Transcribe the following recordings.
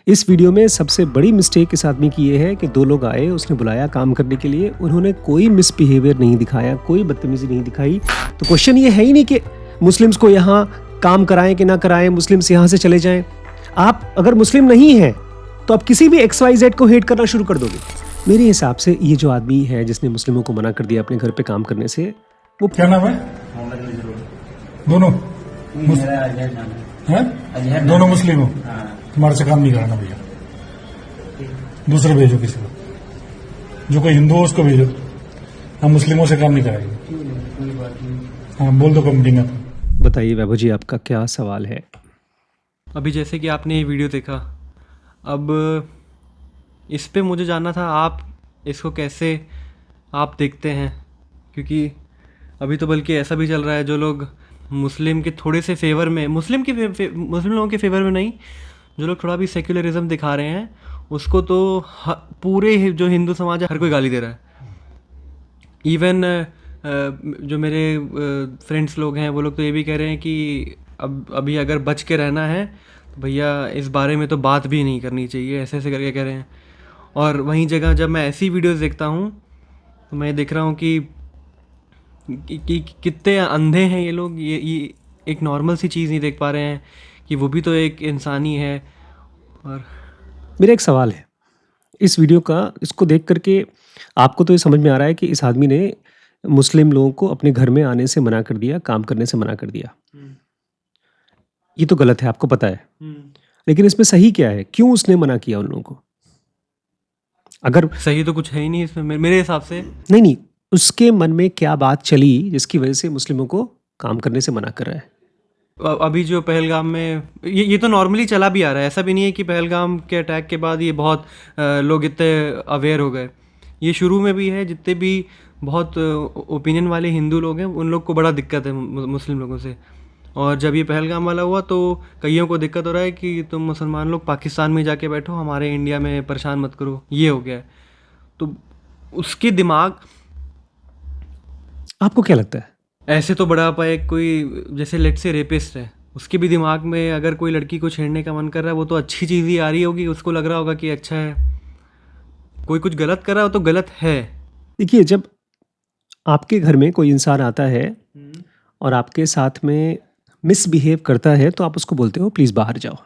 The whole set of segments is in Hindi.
इस वीडियो में सबसे बड़ी मिस्टेक इस आदमी की ये है कि दो लोग आए, उसने बुलाया काम करने के लिए, उन्होंने कोई मिसबिहेवियर नहीं दिखाया, कोई बदतमीजी नहीं दिखाई। तो क्वेश्चन ये है ही नहीं कि मुस्लिम्स को यहाँ काम कराएं कि ना कराएं, मुस्लिम्स यहाँ से चले जाएं। आप अगर मुस्लिम नहीं हैं तो आप किसी भी XYZ को हेट करना शुरू कर दोगे। मेरे हिसाब से ये जो आदमी है जिसने मुस्लिमों को मना कर दिया अपने घर पे काम करने से, वो क्या नाम है? दोनों हैं? दोनों मुस्लिम हो? तुम्हारे से काम नहीं कराना भैया, दूसरे भेजो किसी को, जो कोई हिंदू हो उसको भेजो। हम मुस्लिमों से काम नहीं कराएंगे। हाँ बोल दो कमिटी में। बताइए वैभव जी, आपका क्या सवाल है? अभी जैसे कि आपने ये वीडियो देखा, अब इस पे मुझे जानना था आप इसको कैसे आप देखते हैं, क्योंकि अभी तो बल्कि ऐसा भी चल रहा है जो लोग मुस्लिम के थोड़े से फेवर में, मुस्लिम लोगों के फेवर में नहीं, जो लोग थोड़ा भी सेक्युलरिज्म दिखा रहे हैं उसको तो पूरे जो हिंदू समाज है हर कोई गाली दे रहा है। इवन जो मेरे फ्रेंड्स लोग हैं वो लोग तो ये भी कह रहे हैं कि अभी अगर बच के रहना है तो भैया इस बारे में तो बात भी नहीं करनी चाहिए, ऐसे ऐसे करके कह रहे हैं। और वहीं जगह जब मैं ऐसी वीडियोस देखता हूँ तो मैं देख रहा हूँ कि कितने अंधे हैं ये लोग, ये एक नॉर्मल सी चीज़ नहीं देख पा रहे हैं कि वो भी तो एक इंसान ही है। और मेरा एक सवाल है इस वीडियो का, इसको देख करके आपको तो ये समझ में आ रहा है कि इस आदमी ने मुस्लिम लोगों को अपने घर में आने से मना कर दिया, काम करने से मना कर दिया। ये तो गलत है, आपको पता है, लेकिन इसमें सही क्या है? क्यों उसने मना किया उन लोगों को? अगर सही तो कुछ है ही नहीं इसमें मेरे हिसाब से। नहीं, उसके मन में क्या बात चली जिसकी वजह से मुस्लिमों को काम करने से मना कर रहा है? अभी जो पहलगाम में ये तो नॉर्मली चला भी आ रहा है, ऐसा भी नहीं है कि पहलगाम के अटैक के बाद ये बहुत लोग इतने अवेयर हो गए। ये शुरू में भी है, जितने भी बहुत ओपिनियन वाले हिंदू लोग हैं उन लोग को बड़ा दिक्कत है मुस्लिम लोगों से। और जब ये पहलगाम वाला हुआ तो कईयों को दिक्कत हो रहा है कि तुम मुसलमान लोग पाकिस्तान में जाके बैठो, हमारे इंडिया में परेशान मत करो, ये हो गया है। तो उसके दिमाग, आपको क्या लगता है? ऐसे तो बड़ा पाए कोई जैसे लेट से रेपिस्ट है, उसके भी दिमाग में अगर कोई लड़की को छेड़ने का मन कर रहा है वो तो अच्छी चीज़ ही आ रही होगी, उसको लग रहा होगा कि अच्छा है। कोई कुछ गलत कर रहा हो तो गलत है। देखिए, जब आपके घर में कोई इंसान आता है और आपके साथ में मिसबिहेव करता है तो आप उसको बोलते हो प्लीज़ बाहर जाओ।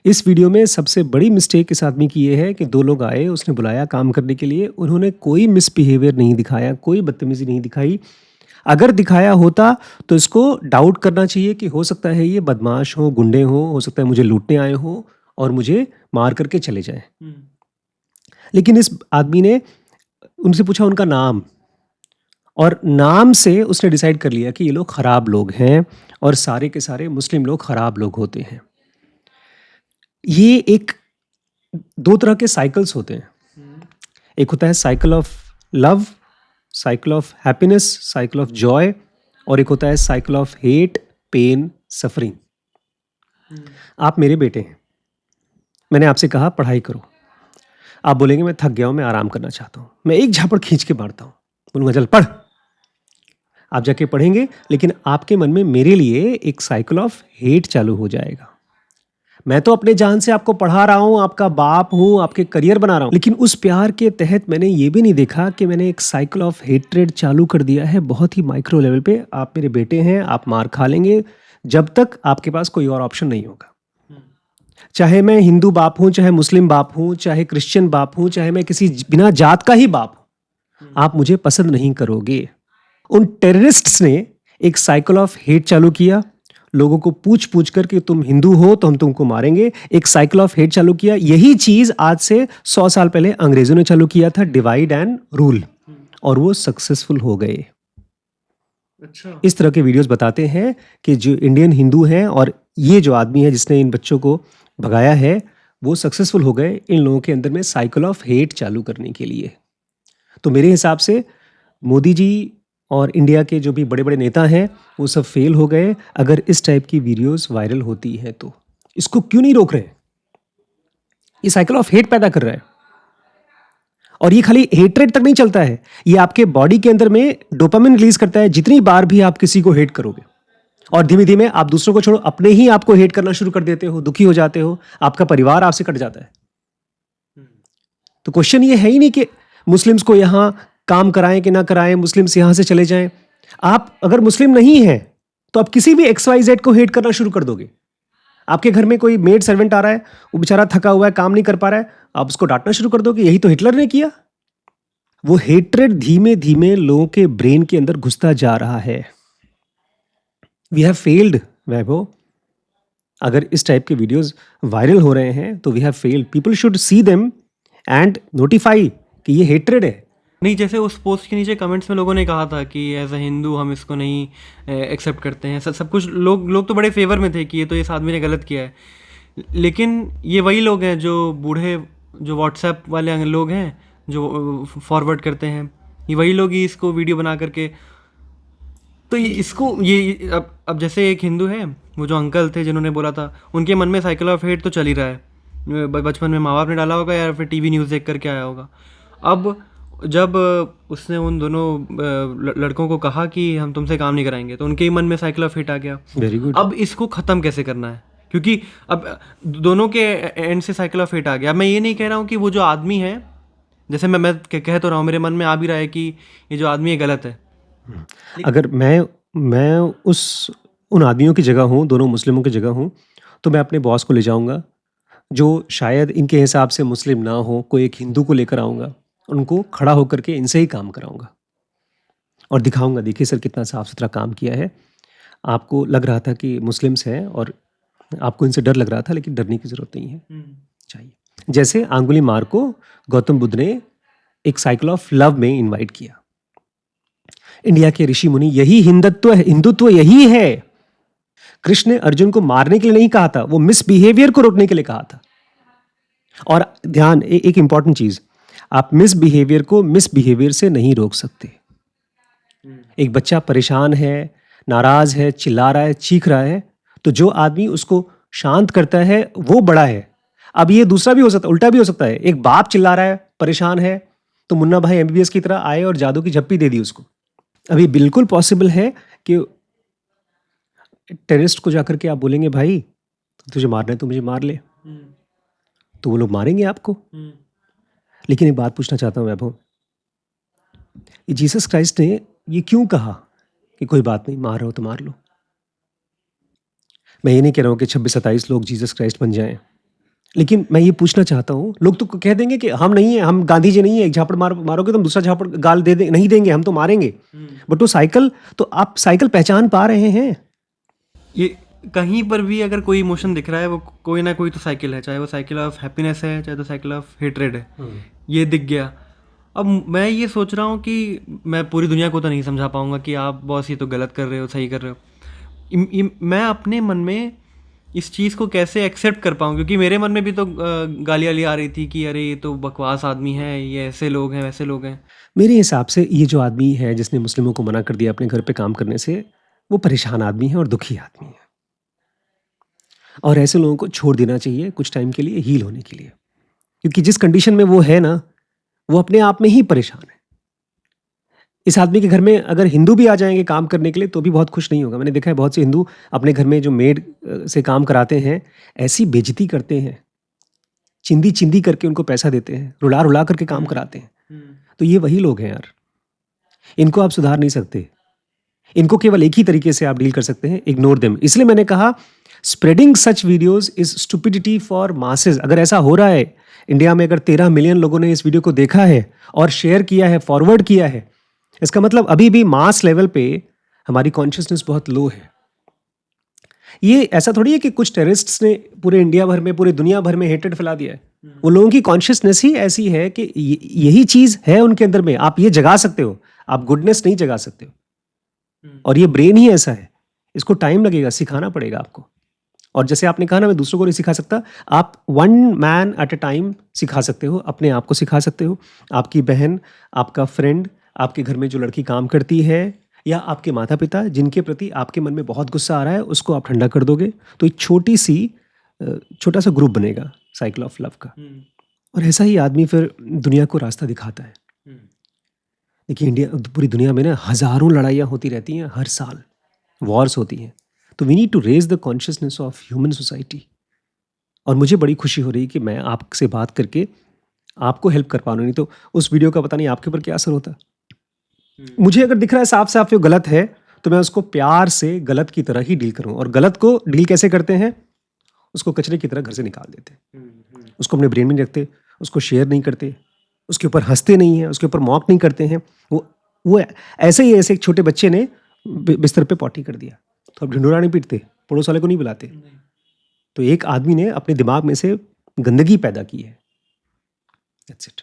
इस वीडियो में सबसे बड़ी मिस्टेक इस आदमी की ये है कि दो लोग आए, उसने बुलाया काम करने के लिए, उन्होंने कोई मिसबिहेवियर नहीं दिखाया, कोई बदतमीजी नहीं दिखाई। अगर दिखाया होता तो इसको डाउट करना चाहिए कि हो सकता है ये बदमाश हो, गुंडे हो सकता है मुझे लूटने आए हो और मुझे मार करके चले जाएं। लेकिन इस आदमी ने उनसे पूछा उनका नाम, और नाम से उसने डिसाइड कर लिया कि ये लोग ख़राब लोग हैं और सारे के सारे मुस्लिम लोग ख़राब लोग होते हैं। ये एक दो तरह के साइकिल्स होते हैं। एक होता है cycle of love, cycle of happiness, cycle of joy, और एक होता है cycle of hate, pain, suffering. आप मेरे बेटे हैं, मैंने आपसे कहा पढ़ाई करो, आप बोलेंगे मैं थक गया हूं, मैं आराम करना चाहता हूं, मैं एक झापड़ खींच के मारता हूं, बोलूंगा चल पढ़। आप जाके पढ़ेंगे, लेकिन आपके मन में मेरे लिए एक साइकिल ऑफ हेट चालू हो जाएगा। मैं तो अपने जान से आपको पढ़ा रहा हूं, आपका बाप हूं, आपके करियर बना रहा हूं, लेकिन उस प्यार के तहत मैंने ये भी नहीं देखा कि मैंने एक साइकिल ऑफ हेट्रेड चालू कर दिया है बहुत ही माइक्रो लेवल पे। आप मेरे बेटे हैं, आप मार खा लेंगे जब तक आपके पास कोई और ऑप्शन नहीं होगा। चाहे मैं हिंदू बाप हूं, चाहे मुस्लिम बाप हूं, चाहे क्रिश्चियन बाप हूं, चाहे मैं किसी बिना जात का ही बाप हूं, आप मुझे पसंद नहीं करोगे। उन टेररिस्ट्स ने एक साइकिल ऑफ हेट चालू किया, लोगों को पूछ पूछ कर कि तुम हिंदू हो तो हम तुमको मारेंगे, एक साइकिल ऑफ हेट चालू किया। यही चीज आज से 100 साल पहले अंग्रेजों ने चालू किया था, डिवाइड एंड रूल, और वो सक्सेसफुल हो गए। अच्छा, इस तरह के वीडियोस बताते हैं कि जो इंडियन हिंदू हैं और ये जो आदमी है जिसने इन बच्चों को भगाया है, वो सक्सेसफुल हो गए इन लोगों के अंदर में साइकिल ऑफ हेट चालू करने के लिए। तो मेरे हिसाब से मोदी जी और इंडिया के जो भी बड़े बड़े नेता हैं वो सब फेल हो गए अगर इस टाइप की वीडियोस वायरल होती है तो। इसको क्यों नहीं रोक रहे? ये साइकिल ऑफ हेट पैदा कर रहा है, और ये खाली हेट्रेड तक नहीं चलता है, ये आपके बॉडी के अंदर में डोपामिन रिलीज करता है जितनी बार भी आप किसी को हेट करोगे। और धीमे धीमे आप दूसरों को छोड़ो, अपने ही आपको हेट करना शुरू कर देते हो, दुखी हो जाते हो, आपका परिवार आपसे कट जाता है। तो क्वेश्चन ये है ही नहीं कि मुस्लिम्स को यहाँ काम कराएं कि ना कराएं, मुस्लिम्स यहाँ से चले जाएं। आप अगर मुस्लिम नहीं हैं तो आप किसी भी XYZ को हेट करना शुरू कर दोगे। आपके घर में कोई मेड सर्वेंट आ रहा है, वो बेचारा थका हुआ है, काम नहीं कर पा रहा है, आप उसको डांटना शुरू कर दोगे, यही तो हिटलर ने किया। वो हेट्रेड धीमे धीमे लोगों के ब्रेन के अंदर घुसता जा रहा है। वी हैव फेल्ड वैभव। अगर इस टाइप के वीडियोस वायरल हो रहे हैं तो we have failed. People should see them and notify कि ये हेट्रेड है। नहीं, जैसे उस पोस्ट के नीचे कमेंट्स में लोगों ने कहा था कि एज अ हिंदू हम इसको नहीं एक्सेप्ट करते हैं, सब कुछ लोग तो बड़े फेवर में थे कि ये तो इस आदमी ने गलत किया है। लेकिन ये वही लोग हैं जो बूढ़े, जो व्हाट्सएप वाले लोग हैं जो फॉरवर्ड करते हैं, ये वही लोग ही इसको वीडियो बना करके, तो इसको ये अब जैसे एक हिंदू है, वो जो अंकल थे जिन्होंने बोला था, उनके मन में साइकिल ऑफ हेट तो चल ही रहा है। बचपन में माँ बाप ने डाला होगा या फिर टीवी न्यूज़ देख करके आया होगा। अब जब उसने उन दोनों लड़कों को कहा कि हम तुमसे काम नहीं कराएंगे, तो उनके ही मन में साइकिल ऑफ हिट आ गया। Very good. अब इसको ख़त्म कैसे करना है, क्योंकि अब दोनों के एंड से साइकिल ऑफ हिट आ गया। मैं ये नहीं कह रहा हूँ कि वो जो आदमी है, जैसे मैं कह तो रहा हूँ, मेरे मन में आ भी रहा है कि ये जो आदमी है गलत है। अगर मैं उन आदमियों की जगह हूँ, दोनों मुस्लिमों की जगह हूँ, तो मैं अपने बॉस को ले जाऊँगा जो शायद इनके हिसाब से मुस्लिम ना हो, कोई एक हिंदू को लेकर आऊँगा, उनको खड़ा होकर के इनसे ही काम कराऊंगा और दिखाऊंगा, देखिए सर कितना साफ सुथरा काम किया है। आपको लग रहा था कि मुस्लिम्स हैं और आपको इनसे डर लग रहा था, लेकिन डरने की जरूरत नहीं है, चाहिए। जैसे आंगुली मार को गौतम बुद्ध ने एक साइकिल ऑफ लव में इनवाइट किया। इंडिया के ऋषि मुनि, यही हिंदुत्व यही है। कृष्ण ने अर्जुन को मारने के लिए नहीं कहा था, वो मिसबिहेवियर को रोकने के लिए कहा था। और ध्यान, एक इंपॉर्टेंट चीज, आप मिसबिहेवियर को मिसबिहेवियर से नहीं रोक सकते। एक बच्चा परेशान है, नाराज है, चिल्ला रहा है, चीख रहा है, तो जो आदमी उसको शांत करता है वो बड़ा है। अब ये दूसरा भी हो सकता है, उल्टा भी हो सकता है। एक बाप चिल्ला रहा है, परेशान है, तो मुन्ना भाई MBBS की तरह आए और जादू की झप्पी दे दी उसको। अभी बिल्कुल पॉसिबल है कि टेररिस्ट को जाकर के आप बोलेंगे भाई तुझे मारना है तो मुझे मार ले, तो वो लोग मारेंगे आपको। लेकिन एक बात पूछना चाहता हूँ वैभव, जीसस क्राइस्ट ने ये क्यों कहा कि कोई बात नहीं, मार रहे हो तो मार लो? मैं ये नहीं कह रहा हूँ कि 26-27 लोग जीसस क्राइस्ट बन जाएं, लेकिन मैं ये पूछना चाहता हूँ, लोग तो कह देंगे कि हम नहीं है, हम गांधी जी नहीं है, एक झापड़ मारोगे तो हम दूसरा झापड़ गाल नहीं देंगे, हम तो मारेंगे। बट वो साइकिल, तो आप साइकिल पहचान पा रहे हैं? ये कहीं पर भी अगर कोई इमोशन दिख रहा है, वो कोई ना कोई तो साइकिल है, चाहे वो साइकिल ऑफ हैप्पीनेस है, चाहे तो साइकिल ऑफ हेट्रेड है। ये दिख गया। अब मैं ये सोच रहा हूँ कि मैं पूरी दुनिया को तो नहीं समझा पाऊंगा कि आप बॉस ये तो गलत कर रहे हो, सही कर रहे हो। मैं अपने मन में इस चीज़ को कैसे एक्सेप्ट कर पाऊँ, क्योंकि मेरे मन में भी तो गालियाँ आ रही थी कि अरे ये तो बकवास आदमी है, ये ऐसे लोग हैं, वैसे लोग हैं। मेरे हिसाब से ये जो आदमी है जिसने मुस्लिमों को मना कर दिया अपने घर पे काम करने से, वो परेशान आदमी है और दुखी आदमी है, और ऐसे लोगों को छोड़ देना चाहिए कुछ टाइम के लिए, हील होने के लिए। क्योंकि जिस कंडीशन में वो है ना, वो अपने आप में ही परेशान है। इस आदमी के घर में अगर हिंदू भी आ जाएंगे काम करने के लिए तो भी बहुत खुश नहीं होगा। मैंने देखा है बहुत से हिंदू अपने घर में जो मेड से काम कराते हैं, ऐसी बेइज्जती करते हैं, चिंदी चिंदी करके उनको पैसा देते हैं, रुला रुला करके काम कराते हैं। तो ये वही लोग हैं यार, इनको आप सुधार नहीं सकते। इनको केवल एक ही तरीके से आप डील कर सकते हैं, इग्नोर देम। इसलिए मैंने कहा spreading such videos is stupidity for masses. अगर ऐसा हो रहा है इंडिया में, अगर 13 मिलियन लोगों ने इस वीडियो को देखा है और शेयर किया है, फॉरवर्ड किया है, इसका मतलब अभी भी मास लेवल पे हमारी कॉन्शियसनेस बहुत लो है। ये ऐसा थोड़ी है कि कुछ टेररिस्ट्स ने पूरे इंडिया भर में, पूरे दुनिया भर में हेट्रेड फैला दिया है। वो लोगों की कॉन्शियसनेस ही ऐसी है कि यही चीज है उनके अंदर में। आप ये जगा सकते हो, आप गुडनेस नहीं जगा सकते हो। और ये ब्रेन ही ऐसा है, इसको टाइम लगेगा, सिखाना पड़ेगा आपको। और जैसे आपने कहा ना, मैं दूसरों को नहीं सिखा सकता, आप 1 मैन एट अ टाइम सिखा सकते हो, अपने आप को सिखा सकते हो। आपकी बहन, आपका फ्रेंड, आपके घर में जो लड़की काम करती है, या आपके माता पिता जिनके प्रति आपके मन में बहुत गुस्सा आ रहा है, उसको आप ठंडा कर दोगे तो एक छोटा सा ग्रुप बनेगा साइकिल ऑफ लव का। और ऐसा ही आदमी फिर दुनिया को रास्ता दिखाता है। देखिए पूरी दुनिया में ना हज़ारों लड़ाइयाँ होती रहती हैं, हर साल वॉर्स होती हैं, तो we need to raise the consciousness of human society. और मुझे बड़ी खुशी हो रही कि मैं आपसे बात करके आपको हेल्प कर पा रहा हूँ, नहीं तो उस वीडियो का पता नहीं आपके ऊपर क्या असर होता। मुझे अगर दिख रहा है साफ साफ ये गलत है, तो मैं उसको प्यार से गलत की तरह ही डील करूँ। और गलत को डील कैसे करते हैं? उसको कचरे की तरह घर से निकाल देते, उसको अपने ब्रेन में नहीं रखते, उसको शेयर नहीं करते, उसके ऊपर हंसते नहीं हैं, उसके ऊपर मॉक नहीं करते हैं। वो ऐसे ही ऐसे एक छोटे बच्चे ने बिस्तर पे पॉटी कर दिया, तो अब ढिंढोरा नहीं पीटते, पड़ोस वाले को नहीं बुलाते। तो एक आदमी ने अपने दिमाग में से गंदगी पैदा की है। That's it.